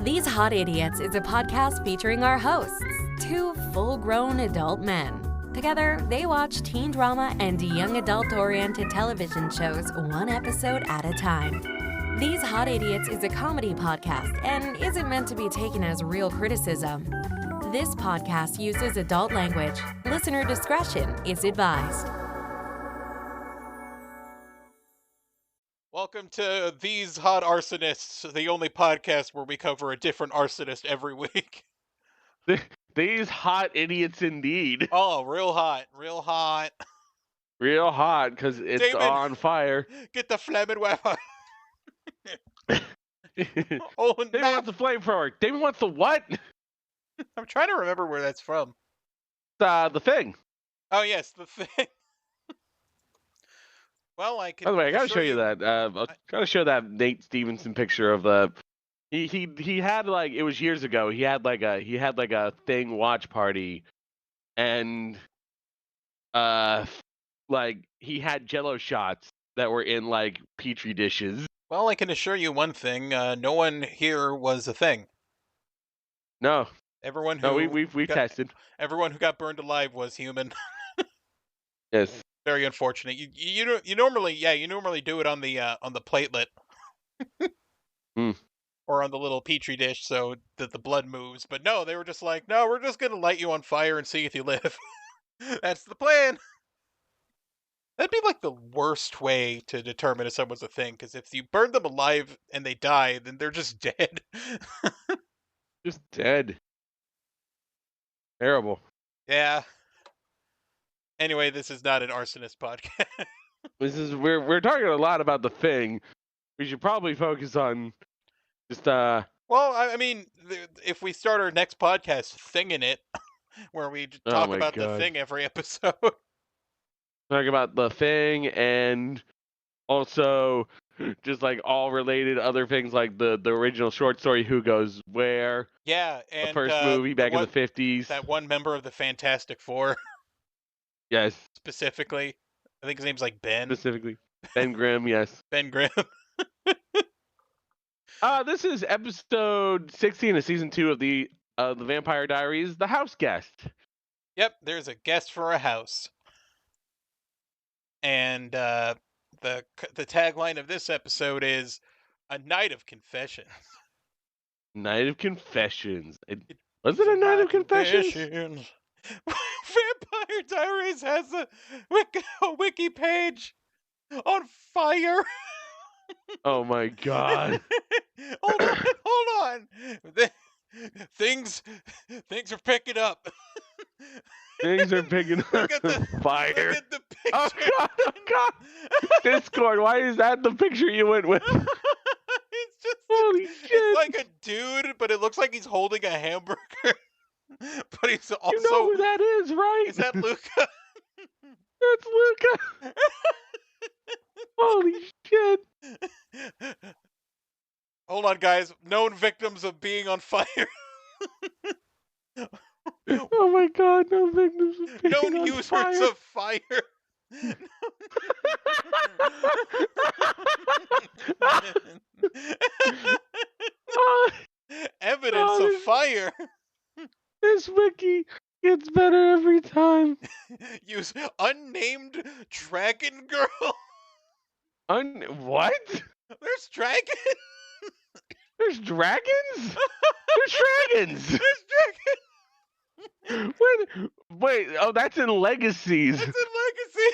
These Hot Idiots is a podcast featuring our hosts, two full-grown adult men. Together, they watch teen drama and young adult-oriented television shows one episode at a time. These Hot Idiots is a comedy podcast and isn't meant to be taken as real criticism. This podcast uses adult language. Listener discretion is advised. Welcome to These Hot Arsonists, the only podcast where we cover a different arsonist every week. These hot idiots indeed. Oh, real hot, real hot. Real hot, because it's Damon, on fire. Get the flamethrower. Oh, Damon wants the flamethrower. Damon wants the what? I'm trying to remember where that's from. The thing. Oh, yes, the thing. Well, I can. By the way, I gotta show you that. Gotta show that Nate Stevenson picture of the. He had like, it was years ago. He had like a thing watch party, and like he had Jello shots that were in like petri dishes. Well, I can assure you one thing: no one here was a thing. No. Everyone who No, we've tested. Everyone who got burned alive was human. Yes. Very unfortunate. You normally do it on the platelet. Or on the little petri dish so that the blood moves. But no, they were just like, no, we're just gonna light you on fire and see if you live. That's the plan. That'd be like the worst way to determine if someone's a thing, because if you burn them alive and they die, then they're just dead. Just dead. Terrible. Yeah. Anyway, this is not an arsonist podcast. We're talking a lot about the thing. We should probably focus on just Well, I mean, if we start our next podcast thinging it, where we talk about the thing every episode. Talk about the thing and also just like all related other things like the original short story Who Goes Where. Yeah, and the first movie back in the 50s. That one member of the Fantastic Four. Yes. Specifically. I think his name's like Ben. Specifically. Ben Grimm, yes. Ben Grimm. This is episode 16 of season 2 of the Vampire Diaries, The House Guest. Yep, there's a guest for a house. And the tagline of this episode is A Night of Confessions. Night of Confessions. Was it a Night of Confessions? Vampire Diaries has a wiki page on fire. Oh my god. Hold on. Things are picking up. Things are picking up. Look at the fire. Look at the picture. Oh god. Discord, why is that the picture you went with? It's just holy shit. It's like a dude, but it looks like he's holding a hamburger. But he's also. You know who that is, right? Is that Luca? That's Luca. Holy shit. Hold on, guys. Known victims of being on fire. Oh my god, known victims of being known on users fire. of fire. Evidence of fire. This wiki gets better every time. Use unnamed dragon girl. What? There's dragons. There's dragons? There's dragons. There's dragons. Wait, oh, that's in Legacies. That's in Legacy.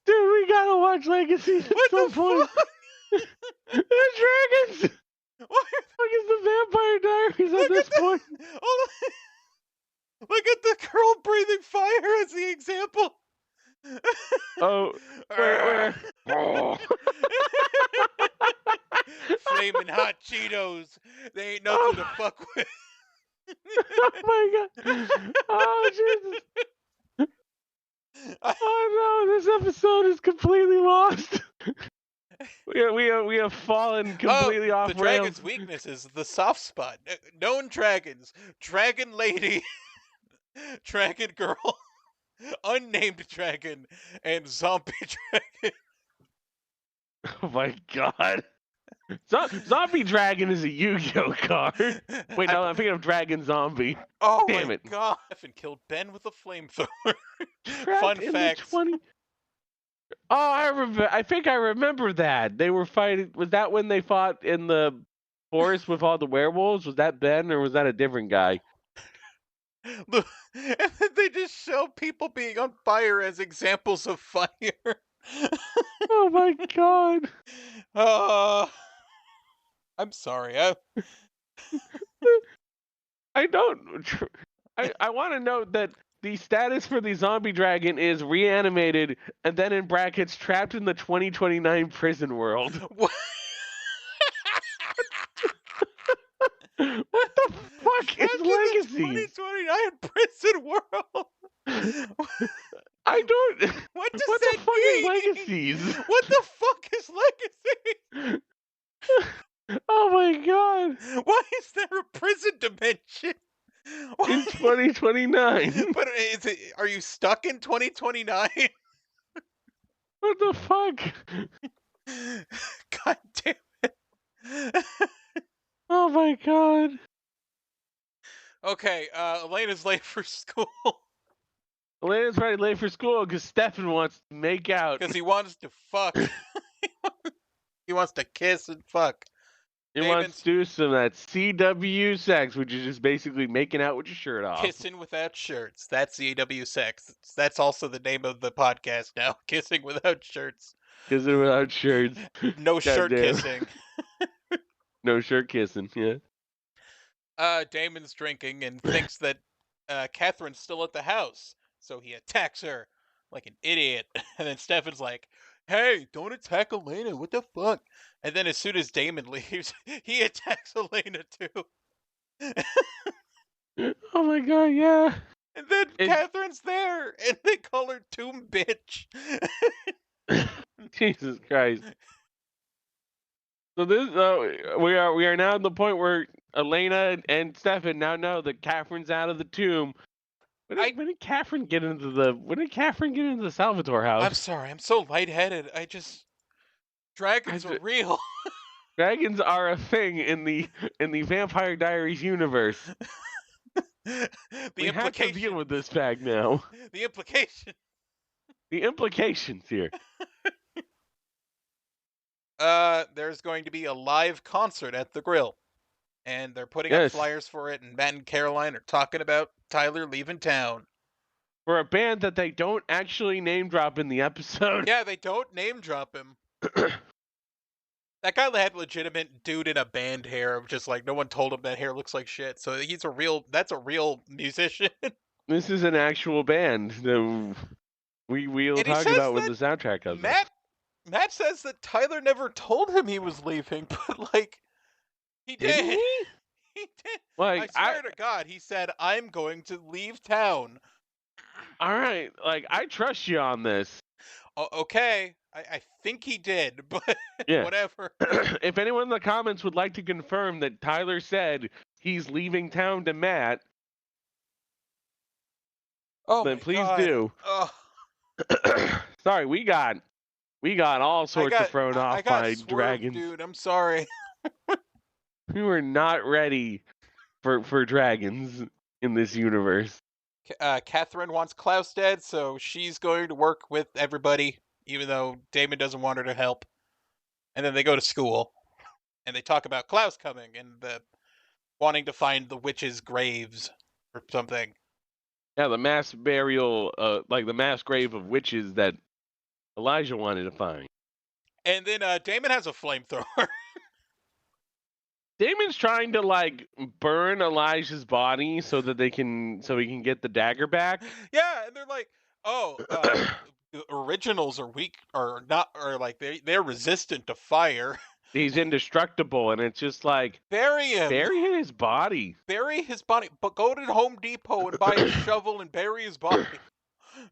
Dude, we gotta watch Legacies at some point. There's dragons. What the fuck is the Vampire Diaries at this point? Look at the girl breathing fire as the example. Oh, where? Oh. Flaming hot Cheetos. They ain't nothing to fuck with. Oh my god. Oh, Jesus. Oh no, this episode is completely lost. We have fallen completely off the rails. dragon's weakness is the soft spot. Known dragons. Dragon lady. Dragon girl. Unnamed dragon. And zombie dragon. Oh my god. Zombie Dragon is a Yu-Gi-Oh card. Wait, no, I'm thinking of Dragon Zombie. Oh Damn my it. god! Stefan killed Ben with a flamethrower. Trapped Fun in fact. the 20. Oh, I think I remember that. They were fighting. Was that when they fought in the forest with all the werewolves? Was that Ben or was that a different guy? Look, and then they just show people being on fire as examples of fire. Oh my god. uh, I'm sorry. I don't. I want to note that the status for the zombie dragon is reanimated and then in brackets trapped in the 2029 prison world. What? What the fuck is Trapped in the Legacies? 2029 prison world. I don't. What does What that the fuck mean? is Legacies? What the fuck is legacy? Oh my god. Why is there a prison dimension? In 2029. But are you stuck in 2029? What the fuck? God damn it. Oh my god. Okay, Elena's late for school Elena's ready late for school because Stefan wants to make out. because he wants to fuck. He wants to kiss and fuck. He Damon's wants to do some of that CW sex, which is just basically making out with your shirt off. kissing without shirts. That's CW sex. That's also the name of the podcast now. Kissing without shirts. Kissing without shirts. No shirt Goddamn. kissing. No shirt kissing, yeah. Damon's drinking and thinks that Catherine's still at the house, so he attacks her like an idiot. And then Stefan's like, "Hey, don't attack Elena! What the fuck?" And then as soon as Damon leaves, he attacks Elena too. Oh my god, yeah. And then Catherine's there, and they call her Tomb Bitch. Jesus Christ. So this we are now at the point where Elena and Stefan now know that Catherine's out of the tomb. When did Catherine get into the Salvatore house? I'm sorry, I'm so lightheaded. Dragons are real. Dragons are a thing in the Vampire Diaries universe. We have to deal with this fact now. The implication. The implications here. There's going to be a live concert at the Grill, and they're putting up flyers for it. And Matt and Caroline are talking about Tyler leaving town for a band that they don't actually name drop in the episode. Yeah, they don't name drop him. That guy had legitimate dude in a band hair of just like no one told him that hair looks like shit. So that's a real musician. This is an actual band that we'll talk about when the soundtrack comes up. Matt says that Tyler never told him he was leaving, but like he did. Didn't he? He did. Like, I swear to God, he said, "I'm going to leave town." All right, like I trust you on this. Okay, I think he did, but yeah. Whatever. If anyone in the comments would like to confirm that Tyler said he's leaving town to Matt, then please do. Sorry, we got all sorts of thrown off by dragons. Dude, I'm sorry. We were not ready for dragons in this universe. Catherine wants Klaus dead, so she's going to work with everybody, even though Damon doesn't want her to help. And then they go to school, and they talk about Klaus coming and wanting to find the witches' graves or something. Yeah, the mass burial, like the mass grave of witches that Elijah wanted to find. And then Damon has a flamethrower. Damon's trying to like burn Elijah's body so that he can get the dagger back. Yeah, and they're like, "Oh, the originals are weak, or they're resistant to fire. He's indestructible," and it's just like bury him, bury his body, But go to Home Depot and buy a shovel and bury his body.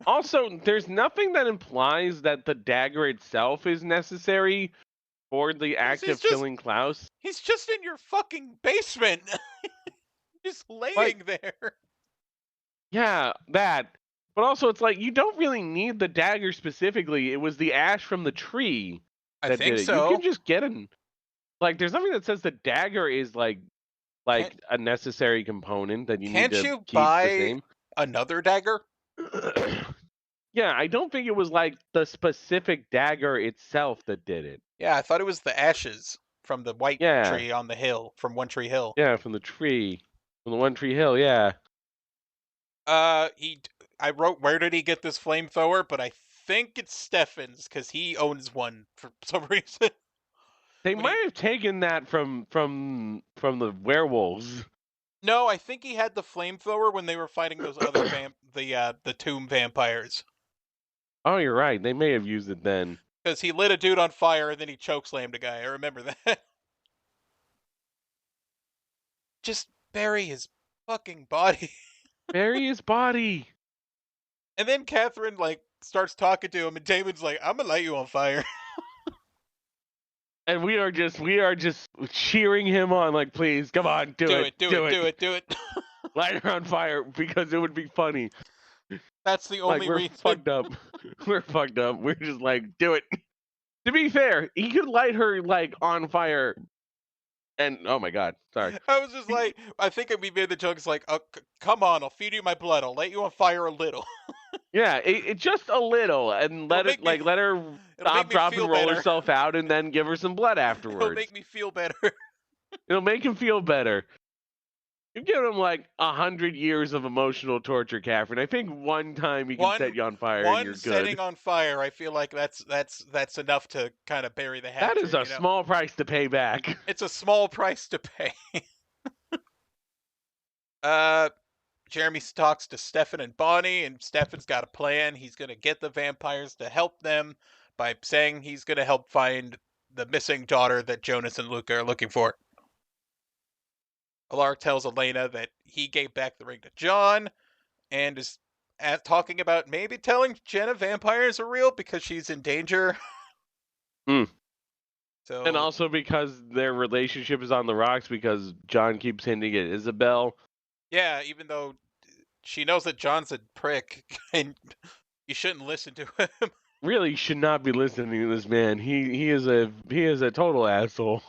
Also, there's nothing that implies that the dagger itself is necessary for the act of killing Klaus. He's just in your fucking basement. Just laying there. Yeah, that. But also, it's like, you don't really need the dagger specifically. It was the ash from the tree that did it. So. You can just get him. Like, there's something that says the dagger is like a necessary component that you need Can't to you keep the buy same. another dagger? Yeah, I don't think it was like the specific dagger itself that did it. Yeah, I thought it was the ashes from the white Yeah, tree on the hill, from One Tree Hill. yeah, from the tree, from the One Tree Hill. Yeah, I wrote where did he get this flamethrower, but I think it's Stefan's because he owns one for some reason. they When he might have taken that from the werewolves. No, I think he had the flamethrower when they were fighting those other the tomb vampires. Oh, you're right. They may have used it then. Because he lit a dude on fire and then he chokeslammed a guy. I remember that. Just bury his fucking body. Bury his body. And then Catherine like starts talking to him, and Damon's like, "I'm gonna light you on fire." And we are just cheering him on, like, please, come on, do it. Do it. Light her on fire because it would be funny. That's the Like, only we're reason. fucked up. We're fucked up. We're just like, do it. To be fair, he could light her like on fire. And oh my god, sorry. I was just like, I think we made the joke. It's like, oh, come on, I'll feed you my blood. I'll light you on fire a little. Yeah, it just a little, and let her stop, drop, and roll herself out, and then give her some blood afterwards. It'll make me feel better. It'll make him feel better. You give him like 100 years of emotional torture, Catherine. I think one time he can set you on fire and you're good. One setting on fire, I feel like that's enough to kind of bury the hatchet. That is a small price to pay back. It's a small price to pay. Jeremy talks to Stefan and Bonnie, and Stefan's got a plan. He's gonna get the vampires to help them by saying he's gonna help find the missing daughter that Jonas and Luca are looking for. Alar tells Elena that he gave back the ring to John, and is talking about maybe telling Jenna vampires are real because she's in danger. So, and also because their relationship is on the rocks because John keeps hinting at Isabel. Yeah, even though she knows that John's a prick and you shouldn't listen to him. Really, you should not be listening to this man. He is a total asshole.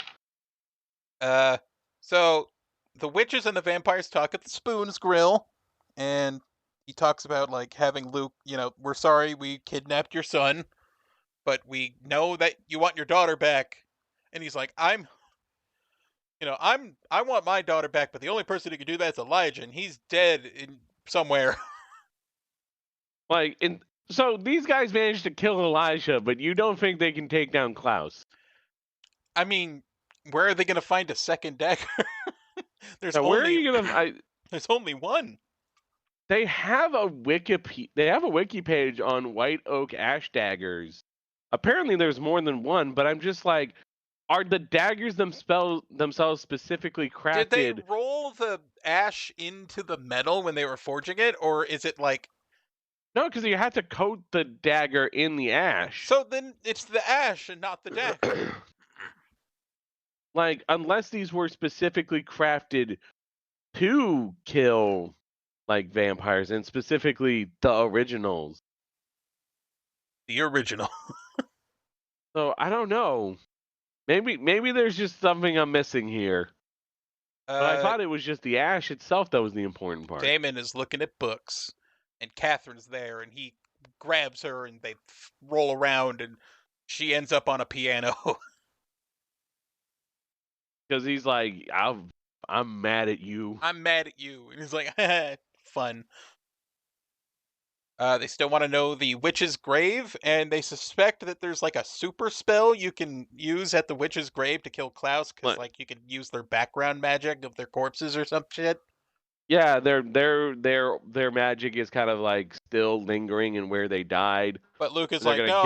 So the witches and the vampires talk at the Spoons Grill, and he talks about like having Luke, we're sorry we kidnapped your son, but we know that you want your daughter back. And he's like, I want my daughter back, but the only person who can do that is Elijah, and he's dead in somewhere. So these guys managed to kill Elijah, but you don't think they can take down Klaus? I mean, where are they going to find a second dagger? There's only one. They have a wiki page on white oak ash daggers. Apparently there's more than one, but I'm just like, are the daggers themselves specifically crafted? Did they roll the ash into the metal when they were forging it, or is it like... No, because you had to coat the dagger in the ash. So then it's the ash and not the dagger. Like, unless these were specifically crafted to kill, like, vampires, and specifically the originals. The original. So, I don't know. Maybe there's just something I'm missing here. But I thought it was just the ash itself that was the important part. Damon is looking at books, and Catherine's there, and he grabs her, and they roll around, and she ends up on a piano. Because he's like, I'm mad at you. I'm mad at you. And he's like, fun. They still want to know the witch's grave, and they suspect that there's like a super spell you can use at the witch's grave to kill Klaus, because like you can use their background magic of their corpses or some shit. Yeah, their magic is kind of like still lingering in where they died. But Luke is like, no,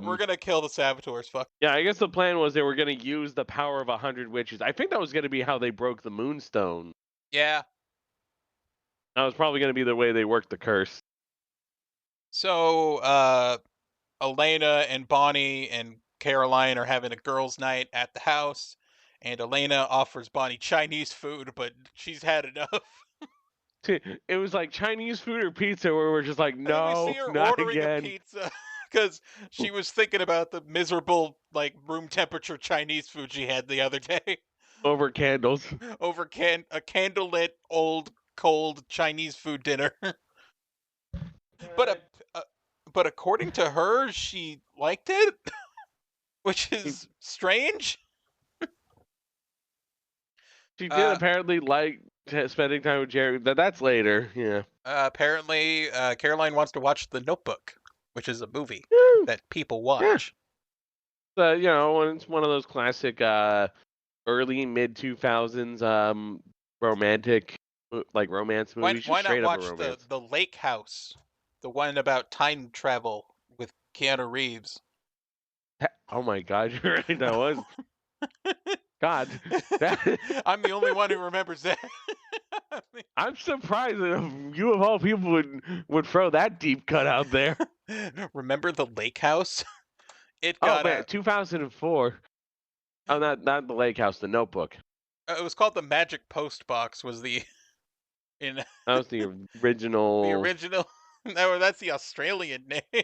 we're gonna kill the saboteurs. Fuck. Yeah, I guess the plan was they were gonna use the power of 100 witches. I think that was gonna be how they broke the Moonstone. Yeah. That was probably gonna be the way they worked the curse. So, Elena and Bonnie and Caroline are having a girls' night at the house, and Elena offers Bonnie Chinese food, but she's had enough. It was like Chinese food or pizza, where we're just like, no, we see her not ordering again. a pizza. because she was thinking about the miserable, like, room temperature Chinese food she had the other day Over candles. over a candlelit old cold Chinese food dinner. but a, but according to her, she liked it, which She, is strange. she did Uh, apparently like spending time with Jerry. That's later. Yeah. apparently, Caroline wants to watch The Notebook, which is a movie Woo! that people Yeah. watch. It's one of those classic early mid 2000s romantic like romance movies, just Why not straight up a watch the romance. Lake House, the one about time travel with Keanu Reeves? Oh my god, you're right, that was God. That I'm the only one who remembers that. I'm surprised that you of all people would throw that deep cut out there. Remember the Lake House? It Oh got man, a. 2004. Oh, not the Lake House, the Notebook. It was called the Magic Post Box. Was the in That was the the original. original? No, that's the Australian name.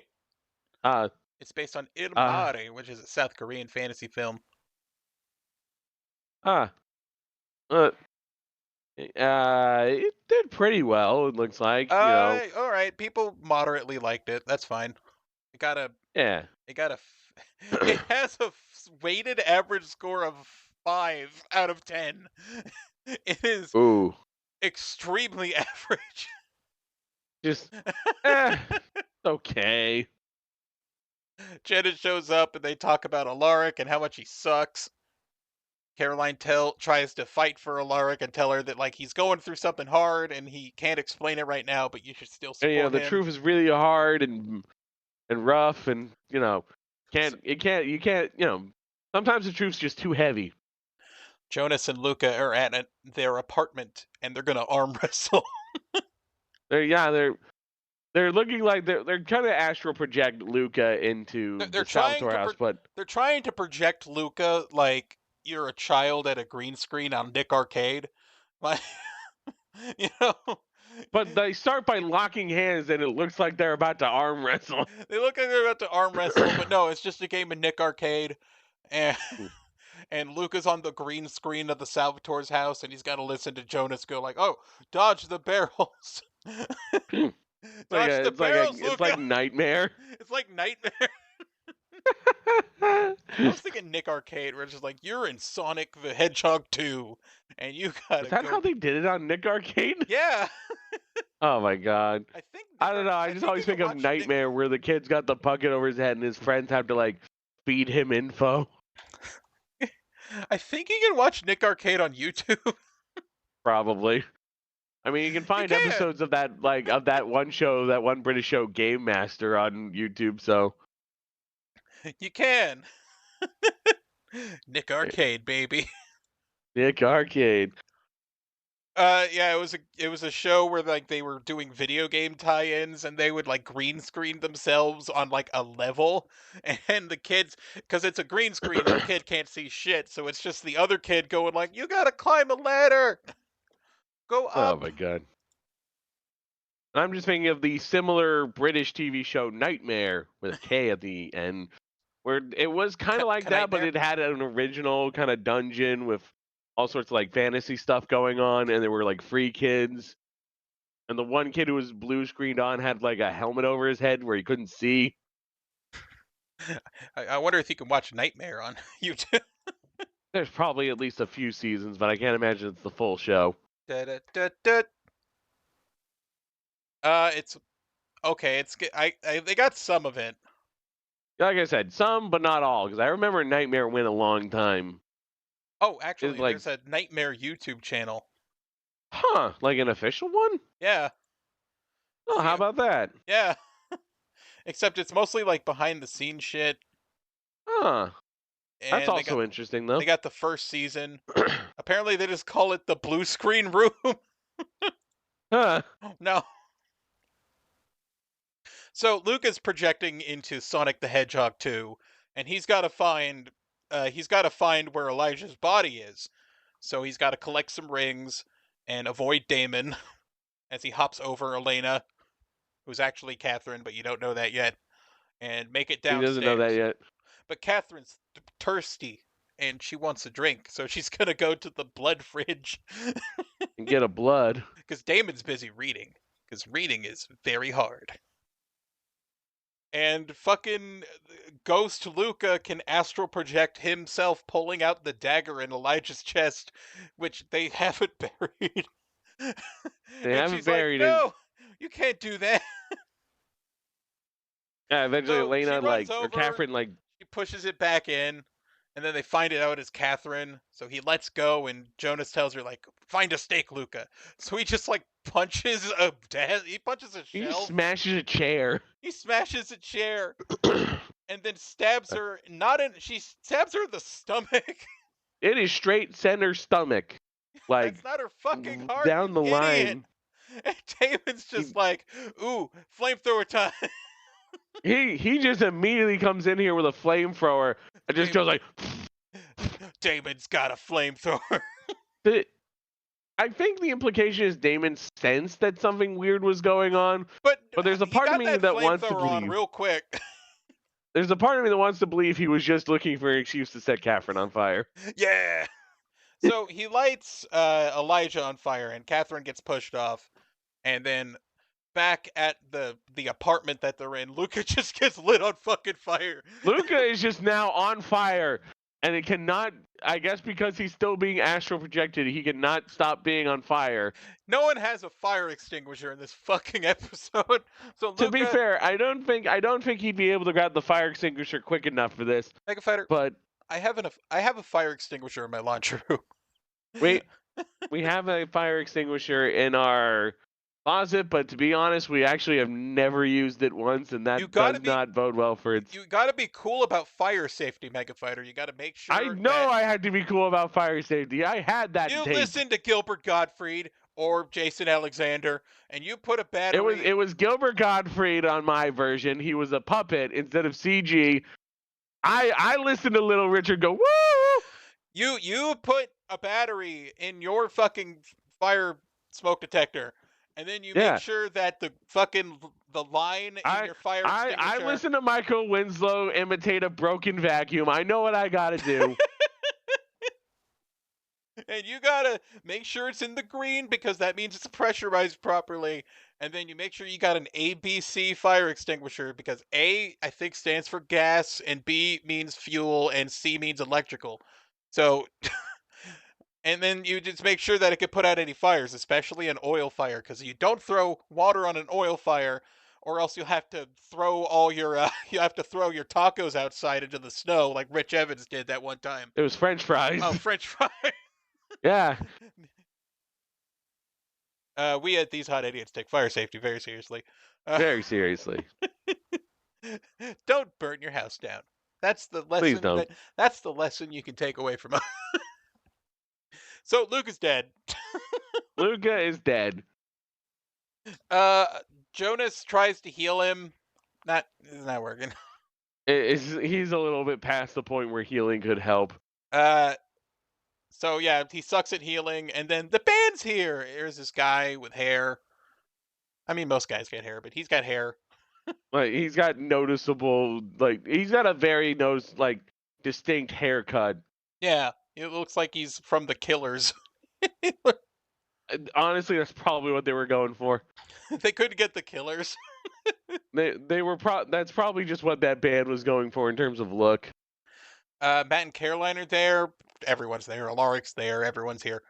Uh, It's based on Il uh, Mare, which is a South Korean fantasy film. uh, uh, it did pretty well. It looks like, All right. People moderately liked it. That's fine. It got a. yeah. It got a. It has a weighted average score of 5 out of 10. It is Ooh, extremely average. just okay. Janet shows up and they talk about Alaric and how much he sucks. Caroline tries to fight for Alaric and tell her that like he's going through something hard and he can't explain it right now, but you should still And support the him. truth is really hard and rough, and So you can't sometimes the truth's just too heavy. Jonas and Luca are at their apartment and they're gonna arm wrestle. They're looking like they're trying to astral project Luca into They're the trying Salvatore to house, but they're trying to project Luca like you're a child at a green screen on Nick Arcade. Like you know, they start by locking hands, and it looks like they're about to arm wrestle. they look like they're about to arm wrestle, but no, it's just a game of Nick Arcade. And and Luca's on the green screen of the Salvatore's house, and he's got to listen to Jonas go like, "Oh, dodge the barrels, dodge the barrels, It's like Luca." Nightmare. It's like Nightmare. I was thinking Nick Arcade, where it's just like you're in Sonic the Hedgehog 2, and you Is gotta that how go. they did it on Nick Arcade? Yeah, Oh my god. I think. I don't know. I just always think of Nightmare where the kid's got the bucket over his head and his friends have to like feed him info. I think you can watch Nick Arcade on YouTube. Probably. I mean, you can find can. episodes of that one show, that one British show, Game Master, on YouTube. So You can. Nick Arcade, baby. Nick Arcade. Yeah, it was a show where like they were doing video game tie-ins and they would like green screen themselves on like a level and the kids because it's a green screen the kid can't see shit so it's just the other kid going like you gotta climb a ladder, go Oh up. my god. And I'm just thinking of the similar British TV show Nightmare with a K at the end, where it was kind of like that, but Nightmare? it had an original kind of dungeon with all sorts of like fantasy stuff going on, and there were like free kids. And the one kid who was blue screened on had like a helmet over his head where he couldn't see. I wonder if you can watch Nightmare on YouTube. There's probably at least a few seasons, but I can't imagine it's the full show. Da, da, da, da. It's okay. They got some of it. Like I said, some, but not all, because I remember Nightmare went a long time. Oh, actually, Like, there's a Nightmare YouTube channel. like an official one? Yeah. Oh, how about that? Yeah. Except it's mostly like behind the scenes shit. Huh. That's And also interesting, though. they got the first season. Apparently, they just call it the blue screen room. Huh. No. So Luke is projecting into Sonic the Hedgehog 2, and he's got to find where Elijah's body is. So he's got to collect some rings and avoid Damon as he hops over Elena, who's actually Catherine, but you don't know that yet. and make it He downstairs. doesn't know that yet. But Catherine's thirsty and she wants a drink, so she's gonna go to the blood fridge And get a blood. because Damon's busy reading, because reading is very hard. And fucking Ghost Luca can astral project himself pulling out the dagger in Elijah's chest, which they haven't buried. They and haven't she's buried like, it. no, you can't do that. Yeah, eventually So she Elena runs or over, Catherine she pushes it back in, and then they find it out as Catherine. So he lets go, and Jonas tells her like, "Find a stake, Luca." So he just like punches a he punches a he just shelf. smashes a chair. He smashes a chair, and then stabs her. She stabs her in the stomach. It is straight center stomach. Like That's not her fucking heart. down You the idiot. line. And Damon's just like, "Ooh, flamethrower time." He just immediately comes in here with a flamethrower and just goes like. Damon's got a flamethrower. I think the implication is Damon sensed that something weird was going on, But there's a part of me that wants to flamethrower on believe. real quick. There's a part of me that wants to believe he was just looking for an excuse to set Catherine on fire. Yeah. So he lights Elijah on fire, and Catherine gets pushed off, and then back at the apartment that they're in, Luca just gets lit on fucking fire. Luca is just now on fire, and it cannot. I guess because he's still being astral projected, he cannot stop being on fire. No one has a fire extinguisher in this fucking episode. So Luca, To be fair, I don't think he'd be able to grab the fire extinguisher quick enough for this. Mega Fighter, But I have a fire extinguisher in my laundry room. we have a fire extinguisher in our closet, but to be honest, we actually have never used it once, and that does not bode well for it. You gotta be cool about fire safety, Mega Fighter. You gotta make sure. I know I had to be cool about fire safety. I had that. You tape. listen to Gilbert Gottfried or Jason Alexander, and you put a battery. It was Gilbert Gottfried on my version. He was a puppet instead of CG. I listened to Little Richard go woo. You put a battery in your fucking fire smoke detector, and then you make sure that the line in your fire extinguisher. I listen to Michael Winslow imitate a broken vacuum. I know what I gotta do. And you gotta make sure it's in the green because that means it's pressurized properly. And then you make sure you got an ABC fire extinguisher because A, I think, stands for gas, and B means fuel, and C means electrical. So, and then you just make sure that it can put out any fires, especially an oil fire, because you don't throw water on an oil fire, or else you'll have to throw all your you have to throw your tacos outside into the snow like Rich Evans did that one time. It was French fries. Oh, French fries. Yeah. We at These Hot Idiots take fire safety very seriously. Very seriously. Don't burn your house down. That's the lesson. Please don't. That's the lesson you can take away from us. So Luke is dead. Luca is dead. Jonas tries to heal him. It's not working. He's a little bit past the point where healing could help. So yeah, he sucks at healing, and then the band's here. Here's this guy with hair. I mean, most guys get hair, but he's got hair. Like he's got noticeable, he's got a very distinct haircut. Yeah, it looks like he's from the Killers. Honestly, that's probably what they were going for. They couldn't get the Killers. They were that's probably just what that band was going for in terms of look. Matt and Caroline are there. Everyone's there. Alaric's there. Everyone's here.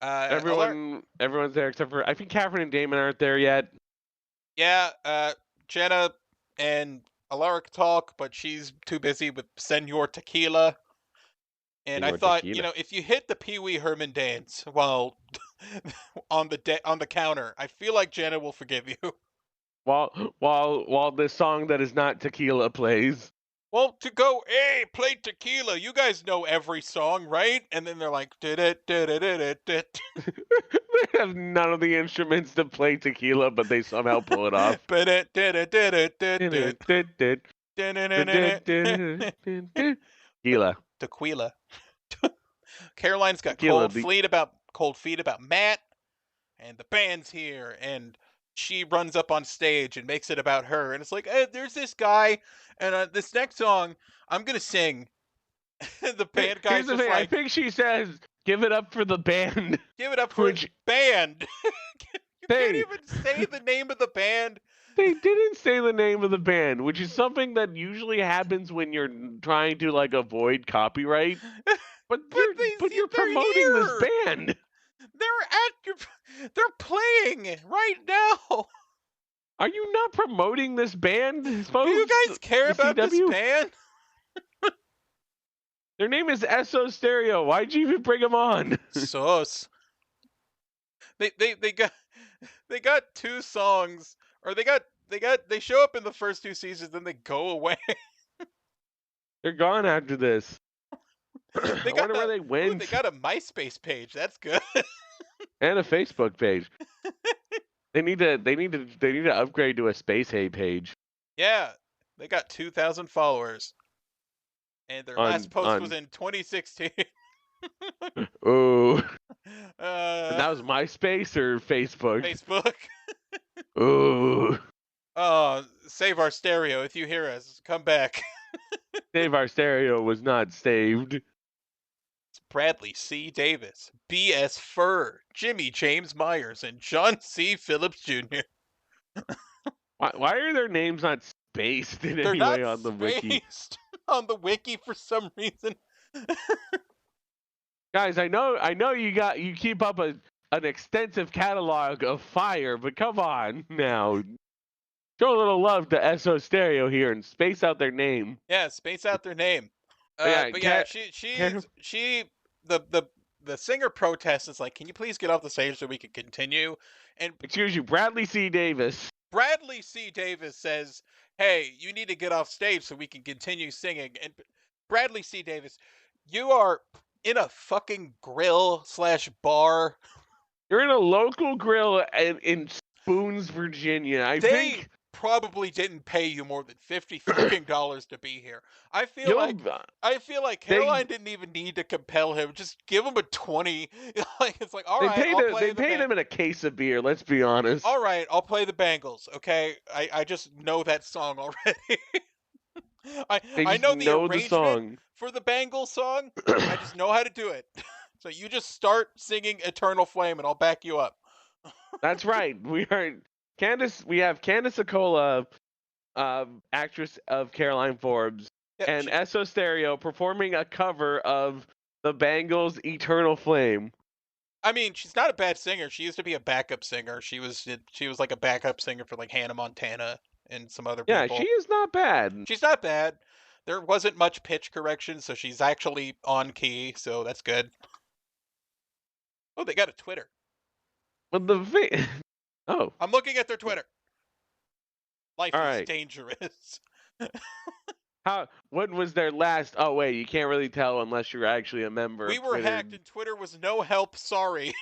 Everyone's there except for I think Catherine and Damon aren't there yet. Yeah, Jenna and Alaric talk, but she's too busy with Senor Tequila. And I thought, if you hit the Pee Wee Herman dance while on the counter, I feel like Jenna will forgive you. While this song that is not tequila plays. Well, to go, hey, play tequila. You guys know every song, right? And then they're like, did it. They have none of the instruments to play tequila, but they somehow pull it off. Tequila. Caroline's got Tequila, cold feet about Matt, and the band's here, and she runs up on stage and makes it about her, and it's like, there's this guy, and this next song I'm gonna sing. And the band Here's guy's the just thing. I like, think she says, "Give it up for the band." give it up for Which band. You can't they even say the name of the band. they didn't say the name of the band, which is something that usually happens when you're trying to like avoid copyright. But But you're they're promoting this here. band. They're playing right now. Are you not promoting this band, Do you folks? guys care The about this CW? band? Their name is SO Stereo. Why'd you even bring them on? Sus. They got they got 2 songs, or they show up in the first 2 seasons, then they go away. They're gone after this. They I got wonder where they Ooh, went. they got a MySpace page. That's good. And a Facebook page. They need to upgrade to a Space Hay page. Yeah, they got 2,000 followers, and their last post was On in 2016. oh, and uh, that was MySpace or Facebook. Facebook. Oh, Oh, save our stereo if you hear us. Come back. Save Our Stereo was not saved. It's Bradley C. Davis, B.S. Furr, Jimmy James Myers, and John C. Phillips Jr. Why are their names not spaced in They're any not way on the wiki? spaced on the wiki for some reason. Guys, I know you keep up an extensive catalog of fire, but come on now. Show a little love to SO Stereo here and space out their name. Yeah, space out their name. Yeah, But yeah, Karen- the singer protests. Is like, can you please get off the stage so we can continue? And Excuse you, Bradley C. Davis. Bradley C. Davis says, hey, you need to get off stage so we can continue singing. And Bradley C. Davis, you are in a fucking grill/bar. You're in a local grill in Spoons, Virginia. I They think probably didn't pay you more than $50 fucking to be here. I feel like Caroline didn't even need to compel him. Just give him a 20. Like, it's like, all right, I'll play they paid him in a case of beer. Let's be honest. All right, I'll play the Bangles. Okay, I just know that song already. I know the arrangement song for the Bangles song. I just know how to do it. So you just start singing Eternal Flame and I'll back you up. That's right. We have Candace Acola, actress of Caroline Forbes, Yeah, and SO Stereo performing a cover of the Bangles' Eternal Flame. I mean, she's not a bad singer. She used to be a backup singer. She was like a backup singer for like Hannah Montana and some other Yeah, people. she is not bad. She's not bad. There wasn't much pitch correction, so she's actually on key, so that's good. Oh, they got a Twitter. But oh, I'm looking at their Twitter. Life All is right. dangerous. what was their last? Oh wait, you can't really tell unless you're actually a member. We of were Twitter. hacked and Twitter was no help, sorry.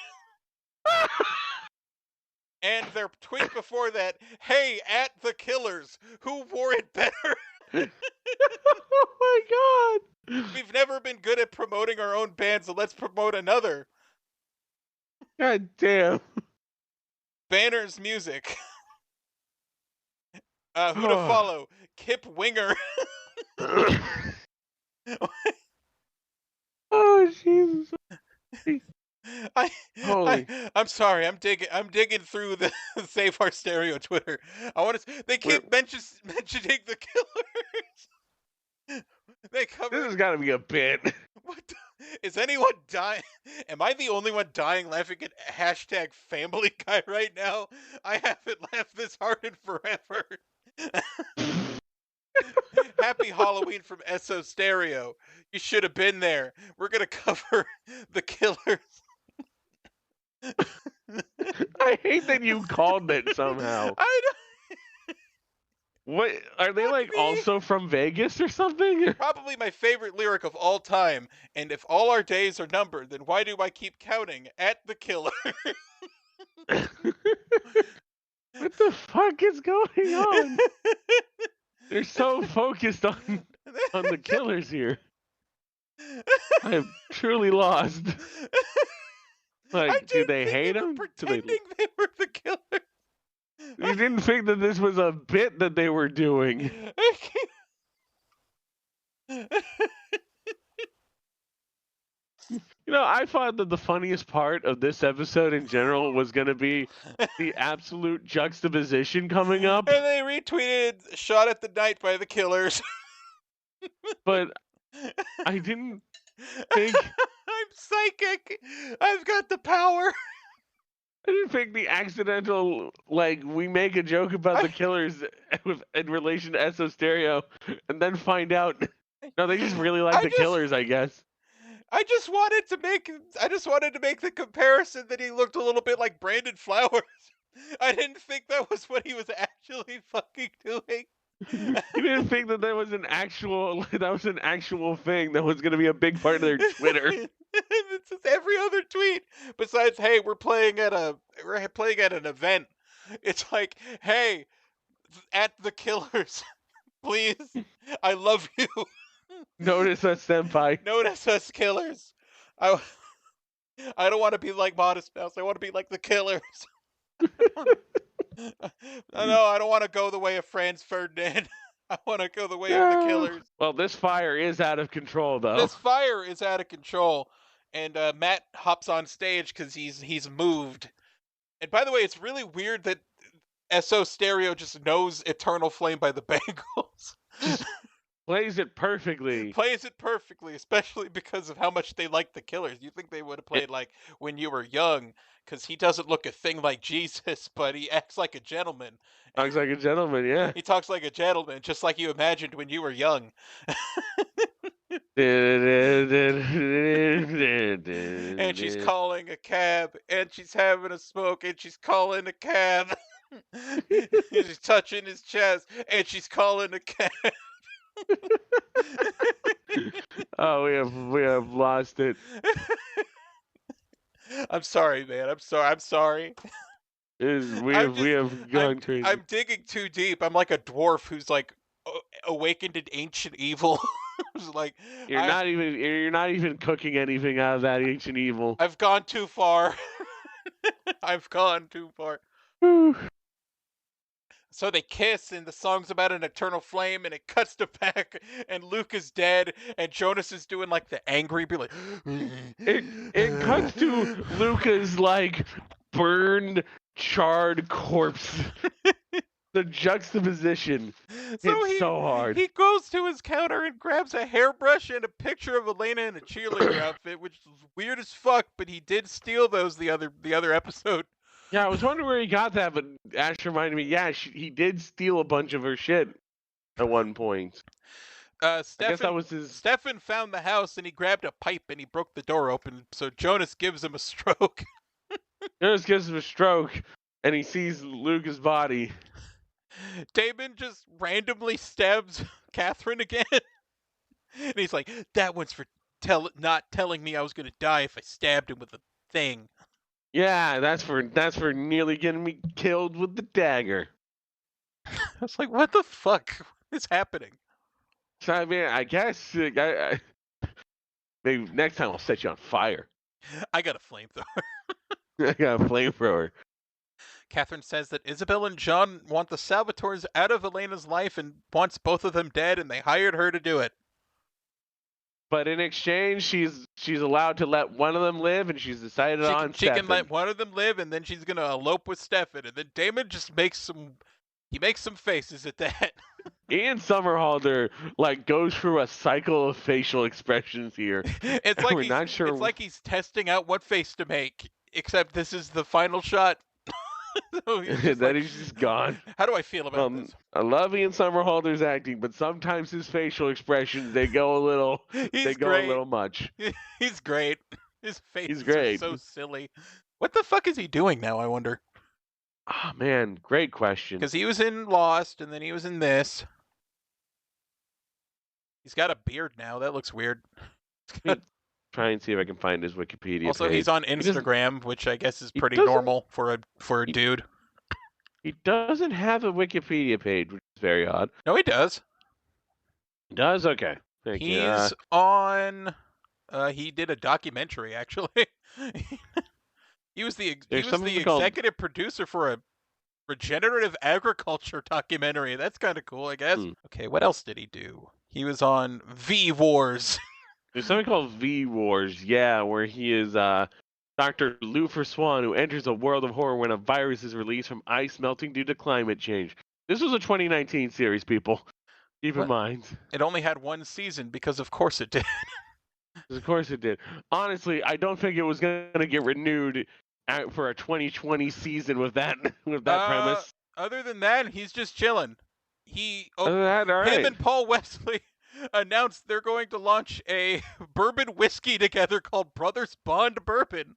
And their tweet before that, hey, at the killers, who wore it better? Oh my god. We've never been good at promoting our own band, so let's promote another. God damn. Banner's music. Who to follow? Kip Winger. Oh Jesus. I'm sorry. I'm digging through the Save Our Stereo Twitter. I want to. They keep mentioning the killers. They cover. This has got to be a bit. What is anyone dying? Am I the only one dying laughing at hashtag Family Guy right now? I haven't laughed this hard in forever. Happy Halloween from SO Stereo. You should have been there. We're gonna cover the killers. I hate that you called it somehow. I don't. What are they like? Also from Vegas or something? Probably my favorite lyric of all time. And if all our days are numbered, then why do I keep counting at the killer? What the fuck is going on? They're so focused on the killers here. I am truly lost. Like, do they hate them? Pretending they were the killers. You didn't think that this was a bit that they were doing. I thought that the funniest part of this episode in general was going to be the absolute juxtaposition coming up. And they retweeted "Shot at the Night" by the Killers. But I didn't think... I'm psychic. I've got the power. I didn't think the accidental, we make a joke about the Killers in relation to SO Stereo, and then find out, no, they just really like the Killers, I guess. I just wanted to make the comparison that he looked a little bit like Brandon Flowers. I didn't think that was what he was actually fucking doing. You didn't think that was an actual thing that was going to be a big part of their Twitter. It's just every other tweet besides, "Hey, we're playing at an event." It's like, "Hey, at the Killers, please, I love you. Notice us, senpai. Notice us, Killers. I don't want to be like Modest Mouse. I want to be like the Killers." No, I don't want to go the way of Franz Ferdinand. I want to go the way of the Killers. Well, this fire is out of control, though. This fire is out of control, and Matt hops on stage because he's moved. And by the way, it's really weird that SO Stereo just knows "Eternal Flame" by the Bangles. Plays it perfectly. Plays it perfectly, especially because of how much they like the Killers. You think they would have played like "When You Were Young," because he doesn't look a thing like Jesus, but he acts like a gentleman. Talks like a gentleman, yeah. He talks like a gentleman, just like you imagined when you were young. And she's calling a cab, and she's having a smoke, and she's calling a cab. She's touching his chest, and she's calling a cab. Oh, we have lost it. I'm sorry, man. I'm sorry. We have gone crazy. I'm digging too deep. I'm like a dwarf who's like awakened in ancient evil. Like, you're not even cooking anything out of that ancient evil. I've gone too far. I've gone too far. So they kiss, and the song's about an eternal flame, and it cuts to back, and Luke is dead, and Jonas is doing like the angry, be like. It cuts to Luca's like burned, charred corpse. The juxtaposition hits so hard. He goes to his counter and grabs a hairbrush and a picture of Elena in a cheerleader outfit, which is weird as fuck, but he did steal those the other episode. Yeah, I was wondering where he got that, but Ashe reminded me, he did steal a bunch of her shit at one point. I guess that was his... Stefan found the house, and he grabbed a pipe, and he broke the door open, so Jonas gives him a stroke. Jonas gives him a stroke, and he sees Luca's body. Damon just randomly stabs Catherine again. And he's like, "That one's for not telling me I was going to die if I stabbed him with a thing." Yeah, that's for nearly getting me killed with the dagger. I was like, what the fuck is happening? So, I mean, I guess maybe next time I'll set you on fire. I got a flamethrower. I got a flamethrower. Catherine says that Isabel and John want the Salvatores out of Elena's life and wants both of them dead, and they hired her to do it. But in exchange, she's allowed to let one of them live, and she's decided on Stefan. She can let one of them live, and then she's gonna elope with Stefan. And then Damon just makes some faces at that. Ian Somerhalder goes through a cycle of facial expressions here. It's like It's like he's testing out what face to make. Except this is the final shot. So then he's just gone. How do I feel about this? I love Ian Somerhalder's acting, but sometimes his facial expressions a little much. He's great. His face is so silly. What the fuck is he doing now, I wonder? Oh man, great question. Because he was in Lost, and then he was in this. He's got a beard now. That looks weird. Try and see if I can find his Wikipedia also, page. He's on Instagram, which I guess is pretty normal for a dude. He doesn't have a Wikipedia page, which is very odd. No, he does. He does? Okay. Thank you. He's on... he did a documentary, actually. He was the executive producer for a regenerative agriculture documentary. That's kind of cool, I guess. Okay, what else did he do? He was on V Wars. There's something called V Wars, yeah, where he is Dr. Lufer Swan, who enters a world of horror when a virus is released from ice melting due to climate change. This was a 2019 series, people. Keep in mind. It only had one season because of course it did. Of course it did. Honestly, I don't think it was going to get renewed for a 2020 season with that premise. Other than that, he's just chilling. Other than that, all right. Him and Paul Wesley announced they're going to launch a bourbon whiskey together called Brothers Bond Bourbon.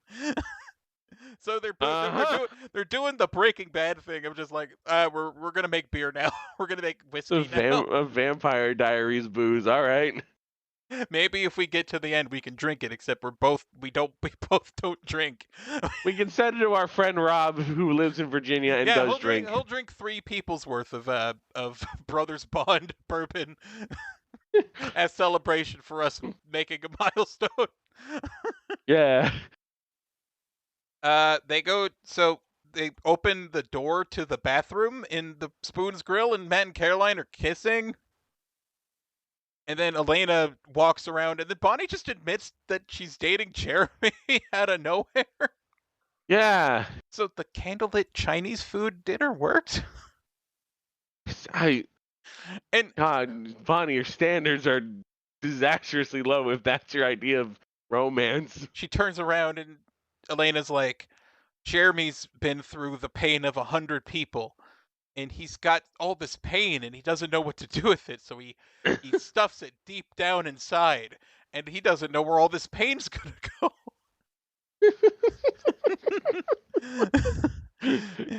So they're doing the Breaking Bad thing of just like we're gonna make beer now. We're gonna make whiskey now. A Vampire Diaries booze. All right. Maybe if we get to the end, we can drink it. Except we both don't drink. We can send it to our friend Rob, who lives in Virginia and does drink. He'll drink 3 people's worth of Brothers Bond bourbon as celebration for us making a milestone. Yeah. They open the door to the bathroom in the Spoon's Grill, and Matt and Caroline are kissing. And then Elena walks around, and then Bonnie just admits that she's dating Jeremy out of nowhere. Yeah. So the candlelit Chinese food dinner worked? God, Bonnie, your standards are disastrously low if that's your idea of romance. She turns around, and Elena's like, Jeremy's been through the pain of 100 people. And he's got all this pain, and he doesn't know what to do with it, so he stuffs it deep down inside, and he doesn't know where all this pain's gonna go.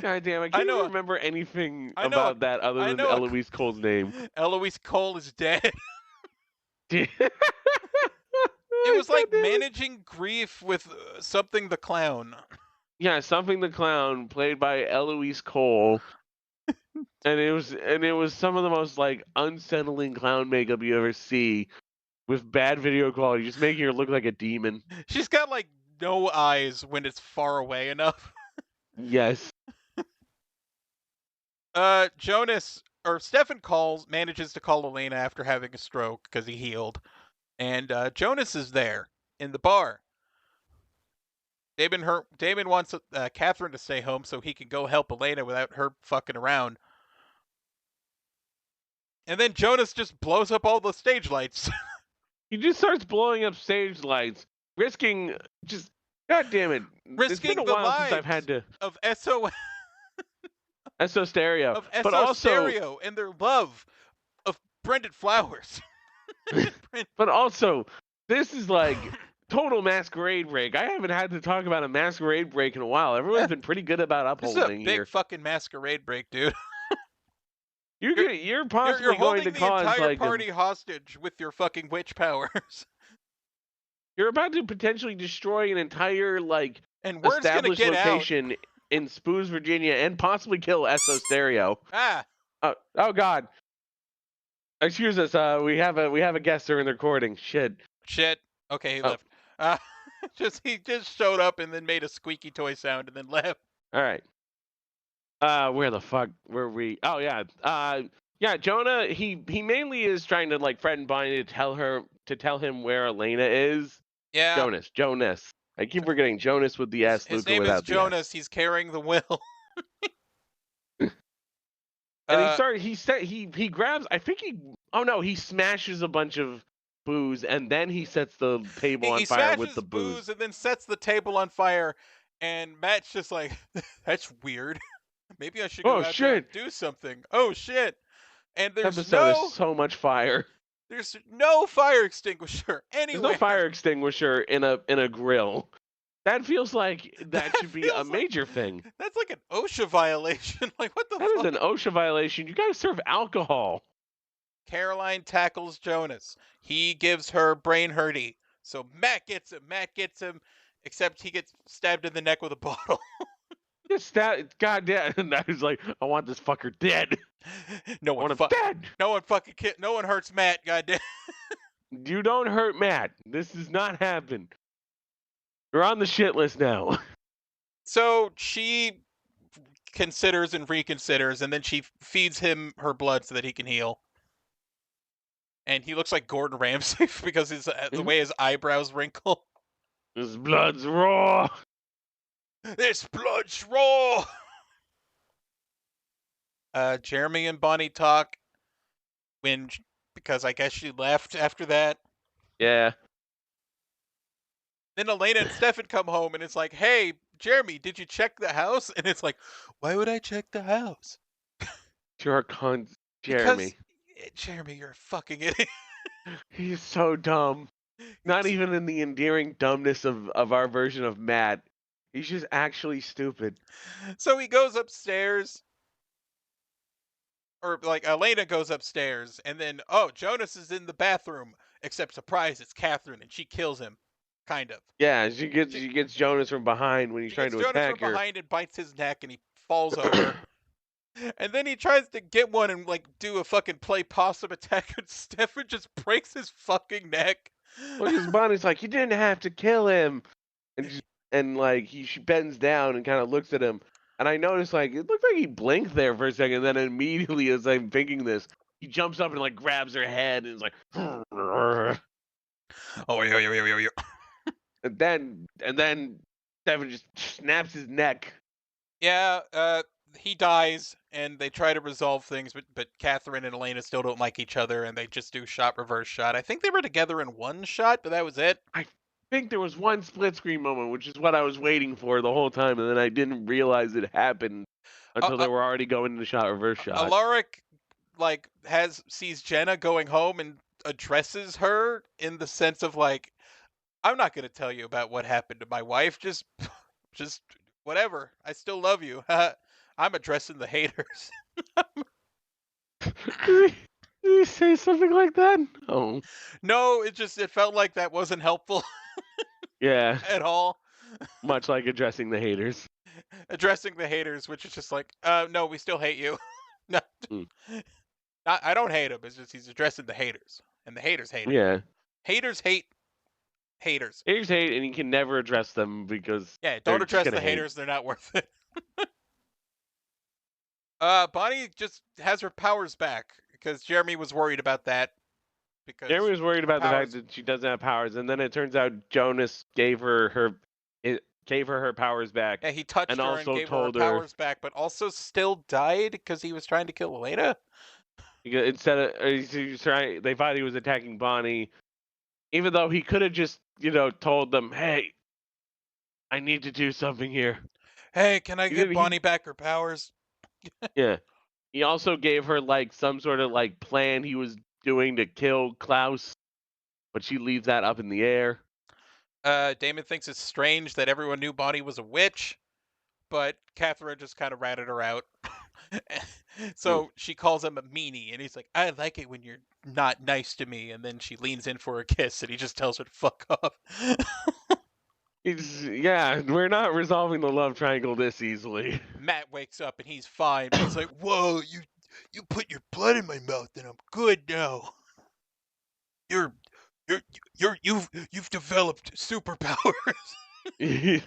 God damn, I can't remember anything about that other than Eloise Cole's name. Eloise Cole is dead. It was like managing grief with Something the Clown. Yeah, Something the Clown, played by Eloise Cole. And it was some of the most like unsettling clown makeup you ever see, with bad video quality, just making her look like a demon. She's got like no eyes when it's far away enough. Yes. Stefan manages to call Elena after having a stroke because he healed, and Jonas is there in the bar. Damon wants Catherine to stay home so he can go help Elena without her fucking around. And then Jonas just blows up all the stage lights. He just starts blowing up stage lights, risking just, God damn it. It's been a while since I've had to. Of SO Stereo. Of SO Stereo and their love of Brendan Flowers. But also, this is like total masquerade break. I haven't had to talk about a masquerade break in a while. Everyone's been pretty good about upholding here. This is a big fucking masquerade break, dude. You're possibly going to cause the entire like party hostage with your fucking witch powers. You're about to potentially destroy an entire and established location in Spoons, Virginia, and possibly kill SO Stereo. Oh God. Excuse us. We have a guest during the recording. Shit. Okay, he left. He just showed up and then made a squeaky toy sound and then left. All right. Where the fuck were we? Oh yeah. Yeah, Jonah, he mainly is trying to threaten Bonnie to tell him where Elena is. Yeah. Jonas. I keep forgetting Jonas with the S. His name is Jonas. He's carrying the will. And he grabs, I think he smashes a bunch of booze and then he sets the table on fire with the booze. And then sets the table on fire, and Matt's just like, that's weird. Maybe I should go out there and do something. Oh shit. And there's so much fire. There's no fire extinguisher anywhere. There's no fire extinguisher in a grill. That feels like that should be a major thing. That's like an OSHA violation. Like, what the fuck? That is an OSHA violation. You gotta serve alcohol. Caroline tackles Jonas. He gives her brain hurty. So Matt gets him, except he gets stabbed in the neck with a bottle. God damn. I was like, I want this fucker dead. No one dead. No one hurts Matt, goddamn. You don't hurt Matt. This does not happen. You're on the shit list now. So she considers and reconsiders, and then she feeds him her blood so that he can heal. And he looks like Gordon Ramsay because the way his eyebrows wrinkle. This blood's raw. This blood's raw. Jeremy and Bonnie talk because I guess she left after that. Yeah. Then Elena and Stefan come home and it's like, hey, Jeremy, did you check the house? And it's like, why would I check the house? Jeremy. Because, Jeremy, you're a fucking idiot. He's so dumb. Not even in the endearing dumbness of our version of Matt. He's just actually stupid. So he goes upstairs. Or, like, Elena goes upstairs. And then, oh, Jonas is in the bathroom. Except, surprise, it's Catherine. And she kills him. Kind of. Yeah, she gets Jonas from behind when he's trying to attack her. She gets Jonas from behind and bites his neck. And he falls over. And then he tries to get one and, like, do a fucking play possum attack. And Stefan just breaks his fucking neck. Well, because Bonnie's like, you didn't have to kill him. And like, she bends down and kind of looks at him. And I noticed, like, it looked like he blinked there for a second. And then immediately, as I'm thinking this, he jumps up and, like, grabs her head and is like, oh, yeah. And then Stefan just snaps his neck. Yeah, he dies, and they try to resolve things, but Catherine and Elena still don't like each other, and they just do shot, reverse shot. I think they were together in one shot, but that was it. I think there was one split screen moment, which is what I was waiting for the whole time, and then I didn't realize it happened until they were already going into shot, reverse shot. Alaric, like, sees Jenna going home and addresses her in the sense of, like, I'm not going to tell you about what happened to my wife, just whatever. I still love you. I'm addressing the haters. Did he say something like that? Oh. No, it felt like that wasn't helpful. Yeah. At all. Much like addressing the haters. Addressing the haters, which is just like, no, we still hate you. No, I don't hate him. It's just he's addressing the haters, and the haters hate him. Yeah. Haters hate haters. Haters hate, and you can never address them because don't address the haters. They're not worth it. Bonnie just has her powers back because Jeremy was worried about that. Because Jeremy was worried about the fact that she doesn't have powers, and then it turns out Jonas gave her her powers back. Yeah, he touched her and gave her powers back, but also still died because he was trying to kill Elena. Instead of they thought he was attacking Bonnie, even though he could have just told them, "Hey, I need to do something here. Hey, can I give Bonnie back her powers?" Yeah. He also gave her like some sort of like plan he was doing to kill Klaus, but she leaves that up in the air. Damon thinks it's strange that everyone knew Bonnie was a witch, but Catherine just kind of ratted her out. So she calls him a meanie, and he's like, I like it when you're not nice to me. And then she leans in for a kiss, and he just tells her to fuck off. We're not resolving the love triangle this easily. Matt wakes up, and he's fine. He's like, whoa, you put your blood in my mouth, and I'm good now. You've developed superpowers.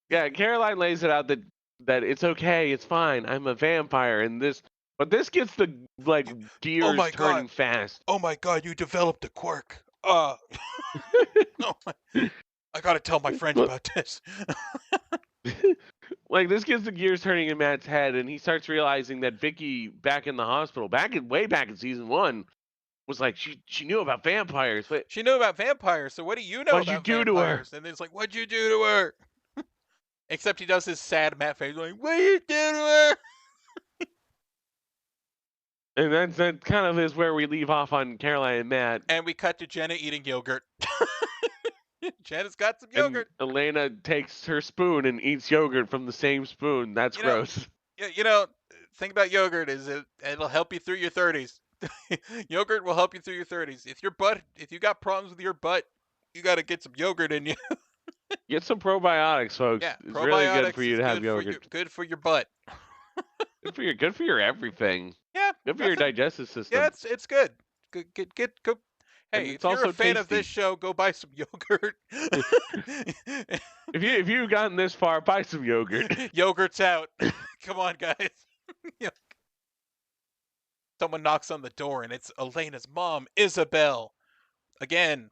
Yeah, Caroline lays it out that it's okay, it's fine. I'm a vampire, but this gets the gears turning fast. Oh my god, you developed a quirk. I gotta tell my friends about this. This gets the gears turning in Matt's head, and he starts realizing that Vicky back in the hospital, way back in season 1, was like she knew about vampires. But she knew about vampires. So what do you know about vampires? What'd you do to her? And it's like, what'd you do to her? Except he does his sad Matt face, like, what did you do to her? And that kind of is where we leave off on Caroline and Matt. And we cut to Jenna eating yogurt. Jenna's got some yogurt. And Elena takes her spoon and eats yogurt from the same spoon. That's gross. Thing about yogurt is it'll help you through your 30s. Yogurt will help you through your 30s. If you got problems with your butt, you got to get some yogurt in you. Get some probiotics, folks. Yeah, it's really good for you to have yogurt. Good for your butt. Good for your everything. Yeah. Good for your digestive system. Yeah, it's good. Good. Hey, and it's if you're a also fan of tasty. this show, go buy some yogurt. If you've gotten this far, buy some yogurt. Yogurt's out. Come on, guys. Someone knocks on the door, and it's Elena's mom, Isabel. Again.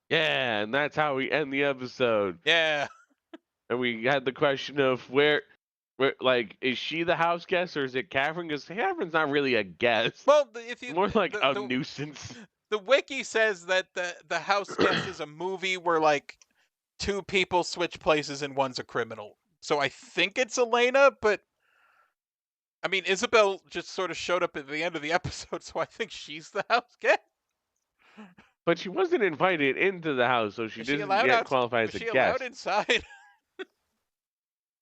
Yeah, and that's how we end the episode. Yeah. And we had the question of where like, is she the house guest or is it Catherine? Because Catherine's not really a guest. Well, if you More like a nuisance. The wiki says that the house guest is a movie where like two people switch places and one's a criminal. So I think it's Elena, but I mean Isabel just sort of showed up at the end of the episode, so I think she's the house guest. But she wasn't invited into the house, so she didn't yet qualify as a guest. Was she allowed inside?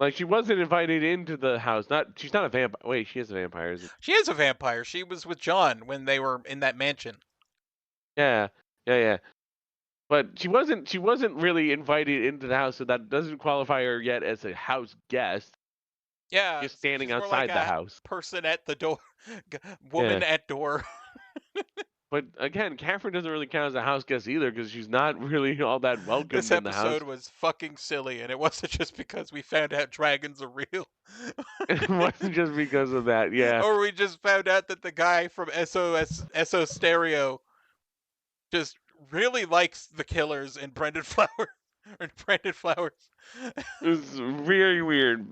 Like, she wasn't invited into the house. She's not a vampire. Wait, she is a vampire, is it? She is a vampire. She was with John when they were in that mansion. Yeah. But she wasn't really invited into the house, so that doesn't qualify her yet as a house guest. Yeah. Just standing outside like the house. Person at the door. Woman at door. But again, Catherine doesn't really count as a house guest either because she's not really all that welcome in the house. This episode was fucking silly, and it wasn't just because we found out dragons are real. It wasn't just because of that, yeah. Or we just found out that the guy from SO Stereo just really likes the Killers and Brendan Flowers. It was very weird.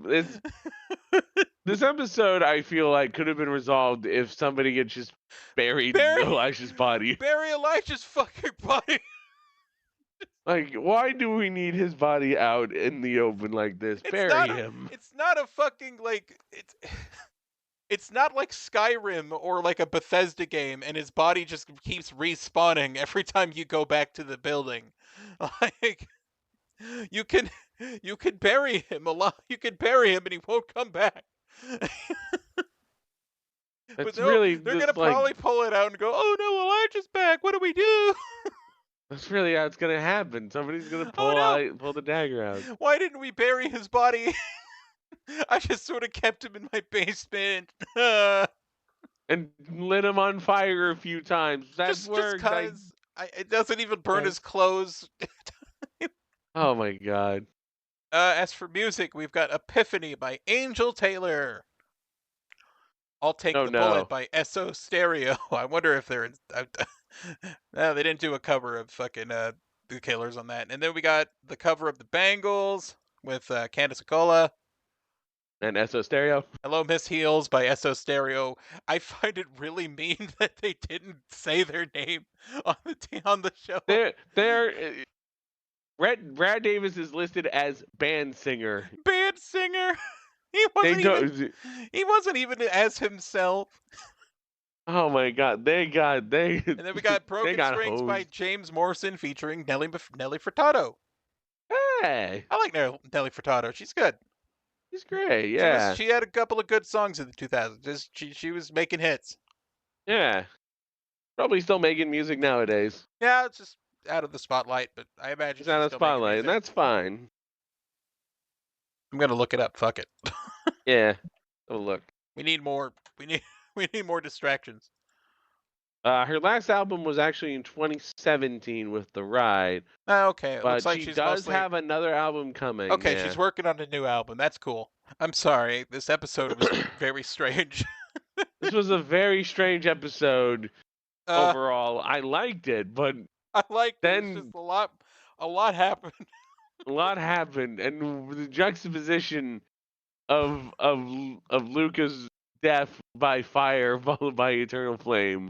This episode, I feel like, could have been resolved if somebody had just buried Elijah's body. Bury Elijah's fucking body. Like, why do we need his body out in the open like this? Bury him. It's not a fucking, like, it's not like Skyrim or like a Bethesda game, and his body just keeps respawning every time you go back to the building. Like, you can bury him alive. You can bury him and he won't come back. But they're gonna probably pull it out and go, "Oh no, Elijah's back. What do we do?" That's really how it's gonna happen. Somebody's gonna pull the dagger out. Why didn't we bury his body? I just sort of kept him in my basement. And lit him on fire a few times. Just because it doesn't even burn his clothes. Oh my god. As for music, we've got Epiphany by Angel Taylor. I'll Take the Bullet by SO Stereo. I wonder if they're... No, they didn't do a cover of fucking the Killers on that. And then we got the cover of the Bangles with Candace Acola. And SO Stereo. Hello, Miss Heels by SO Stereo. I find it really mean that they didn't say their name on the show. Brad Davis is listed as band singer. Band singer. He wasn't even as himself. Oh my god, And then we got Broken Strings by James Morrison featuring Nelly Furtado. Hey, I like Nelly Furtado. She's good. She's great. Yeah, she had a couple of good songs in the 2000s. She was making hits. Yeah, probably still making music nowadays. Yeah, it's just out of the spotlight, but I imagine she's out of the spotlight, and that's fine. I'm gonna look it up. Fuck it. Yeah, have a look. We need more. We need more distractions. Her last album was actually in 2017 with The Ride. Okay, but looks like she does have another album coming. Okay, she's working on a new album. That's cool. I'm sorry, this episode was very strange. This was a very strange episode overall. I liked it, but I liked it. It's just a lot happened. A lot happened, and the juxtaposition of Luca's death by fire followed by eternal flame.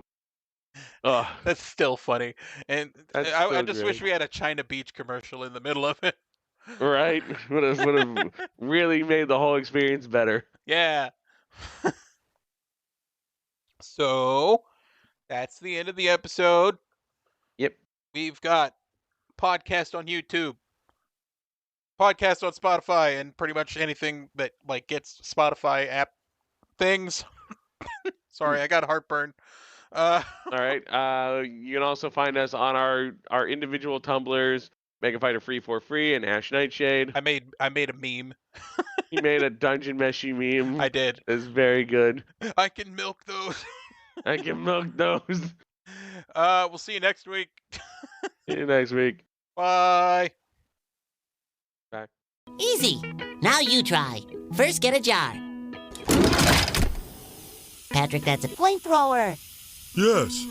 Oh, that's still funny, and I just wish we had a China Beach commercial in the middle of it. Right, would have really made the whole experience better. Yeah. So that's the end of the episode. Yep. We've got podcast on YouTube, podcast on Spotify, and pretty much anything that like gets Spotify app things. Sorry, I got heartburn. All right. You can also find us on our individual Tumblrs, Mega Fighter Free for Free and Ashe Nightshade. I made a meme. You made a Dungeon Meshy meme. I did. It's very good. I can milk those. I can milk those. We'll see you next week. See you next week. Bye. Easy. Now you try. First, get a jar. Patrick, that's a flamethrower. Yes.